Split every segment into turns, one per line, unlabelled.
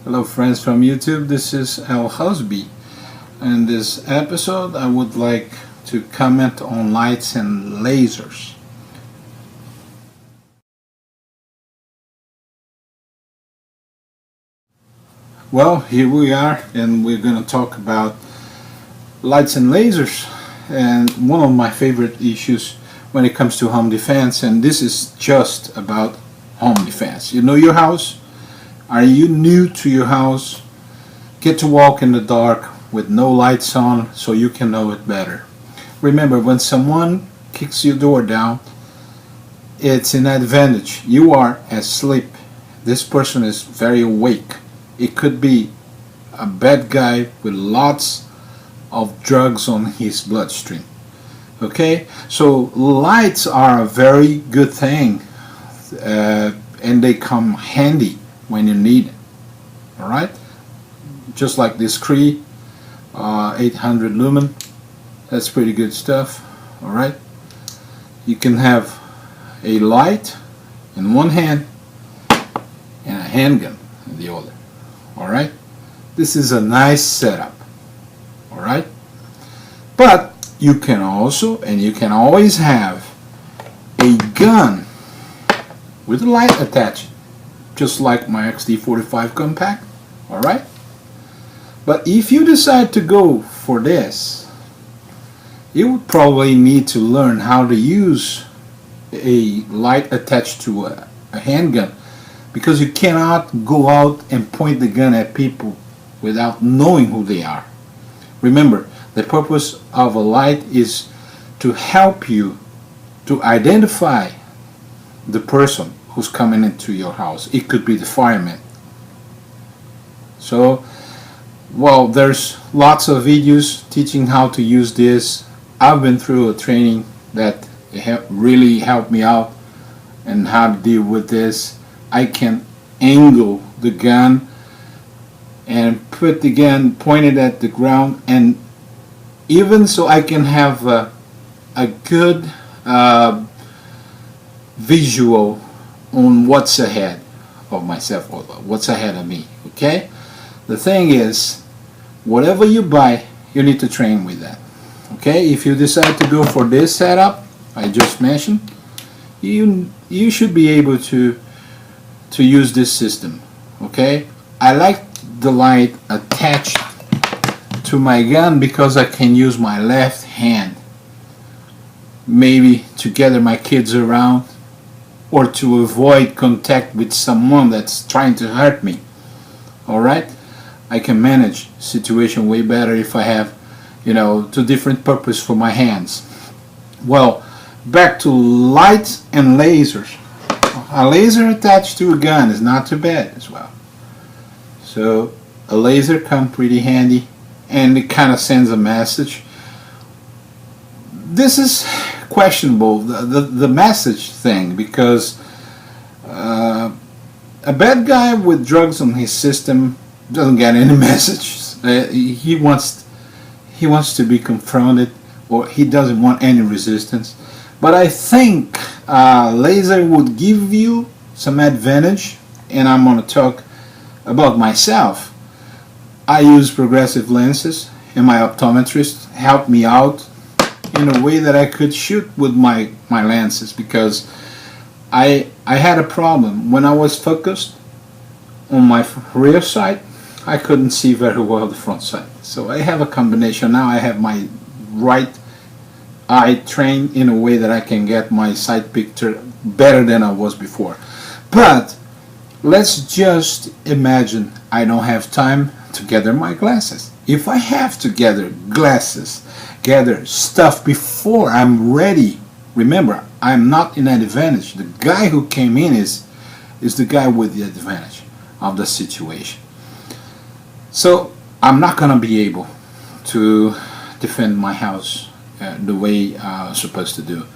Hello friends from YouTube, this is Al Husby. In this episode I would like to comment on lights and lasers. Well, here we are and we're going to talk about lights and lasers, and one of my favorite issues when it comes to home defense, and this is just about home defense. You know your house? Are you new to your house? Get to walk in the dark with no lights on so you can know it better. Remember, when someone kicks your door down, it's an advantage. You are asleep. This person is very awake. It could be a bad guy with lots of drugs on his bloodstream. Okay? So lights are a very good thing, and they come handy when you need it. Alright? Just like this Cree 800 lumen. That's pretty good stuff. Alright? You can have a light in one hand and a handgun in the other. Alright? This is a nice setup. Alright? But you can also, and you can always have, a gun with a light attached, just like my XD45 compact. Alright? But if you decide to go for this, you would probably need to learn how to use a light attached to a handgun, because you cannot go out and point the gun at people without knowing who they are. Remember, the purpose of a light is to help you to identify the person who's coming into your house. It could be the fireman. So, well, there's lots of videos teaching how to use this. I've been through a training that really helped me out and how to deal with this. I can angle the gun and put the gun pointed at the ground, and even so I can have a good visual on what's ahead of myself or what's ahead of me. Okay? The thing is, whatever you buy, you need to train with that. Okay? If you decide to go for this setup I just mentioned, you should be able to use this system. Okay? I like the light attached to my gun because I can use my left hand, maybe to gather my kids around or to avoid contact with someone that's trying to hurt me. Alright? I can manage situation way better if I have, two different purposes for my hands. Well, back to lights and lasers. A laser attached to a gun is not too bad as well. So a laser comes pretty handy, and it kind of sends a message. This is questionable, the message thing, because a bad guy with drugs on his system doesn't get any messages. He wants to be confronted, or he doesn't want any resistance. But I think laser would give you some advantage, and I'm going to talk about myself. I use progressive lenses, and my optometrist helped me out in a way that I could shoot with my lenses, because I had a problem. When I was focused on my rear sight, I couldn't see very well the front sight. So I have a combination. Now I have my right eye trained in a way that I can get my sight picture better than I was before. But let's just imagine I don't have time to gather my glasses. If I have to gather stuff before I'm ready, remember, I'm not in an advantage. The guy who came in is the guy with the advantage of the situation. So I'm not going to be able to defend my house the way I'm supposed to do.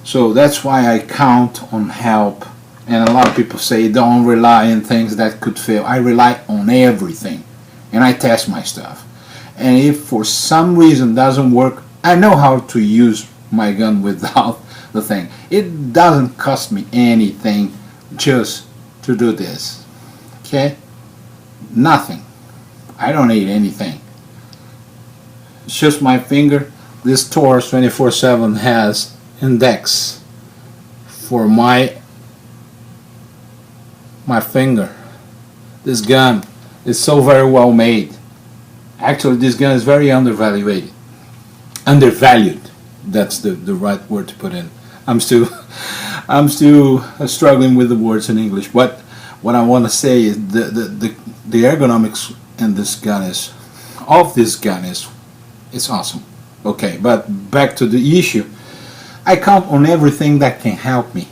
So that's why I count on help. And a lot of people say don't rely on things that could fail. I rely on everything, and I test my stuff. And if for some reason doesn't work, I know how to use my gun without the thing. It doesn't cost me anything just to do this. Okay? nothing. I don't need anything. It's just my finger. This Taurus 24/7 has index for my finger. This gun is so very well made. Actually, this gun is very undervalued. That's the right word to put in. I'm still struggling with the words in English. But what I want to say is the ergonomics in this gun is it's awesome. Okay, but back to the issue. I count on everything that can help me,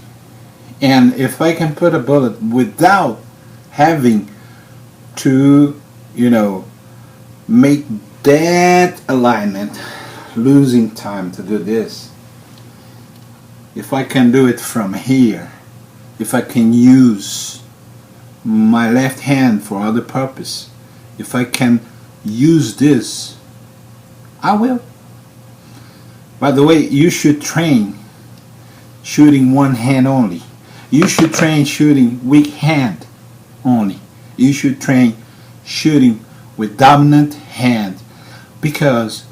and if I can put a bullet without having to, make that alignment, losing time to do this. If I can do it from here, if I can use my left hand for other purpose, if I can use this, I will. By the way, you should train shooting one hand only. You should train shooting weak hand only. You should train shooting with dominant hand, because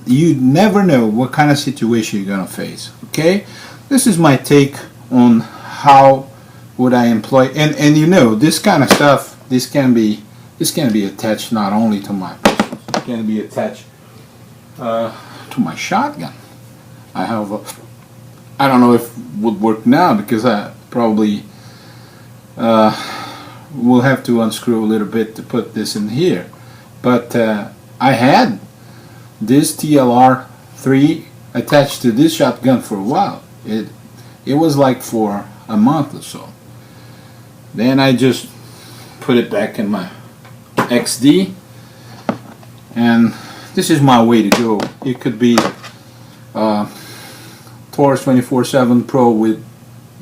you never know what kind of situation you're gonna face. Okay, this is my take on how would I employ, and this kind of stuff. This can be attached not only to my pistols, it can be attached to my shotgun. I have I don't know if it would work now, because I probably will have to unscrew a little bit to put this in here. But I had this TLR3 attached to this shotgun for a while. It was like for a month or so. Then I just put it back in my XD, and this is my way to go. It could be Taurus 24/7 Pro with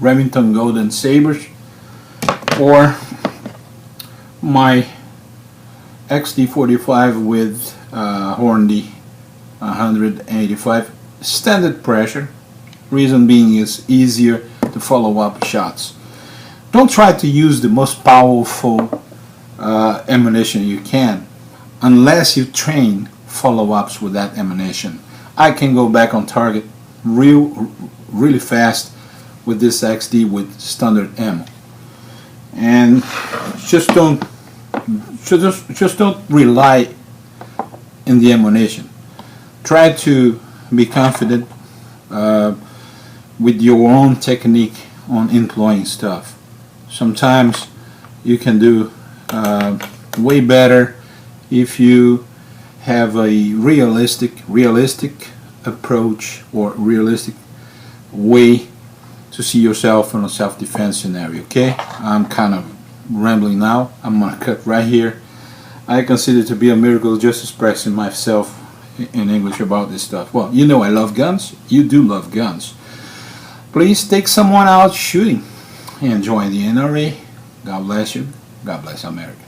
Remington Golden Sabers, or my XD45 with Hornady 185 standard pressure. Reason being is easier to follow up shots. Don't try to use the most powerful ammunition you can unless you train follow-ups with that ammunition. I can go back on target really fast with this XD with standard ammo. And just don't rely in the ammunition. Try to be confident with your own technique on employing stuff. Sometimes you can do way better if you have a realistic approach or realistic way to see yourself in a self-defense scenario. Okay, I'm kind of rambling now. I'm gonna cut right here. I consider it to be a miracle just expressing myself in English about this stuff. Well, I love guns. You do love guns. Please take someone out shooting and join the NRA. God bless you. God bless America.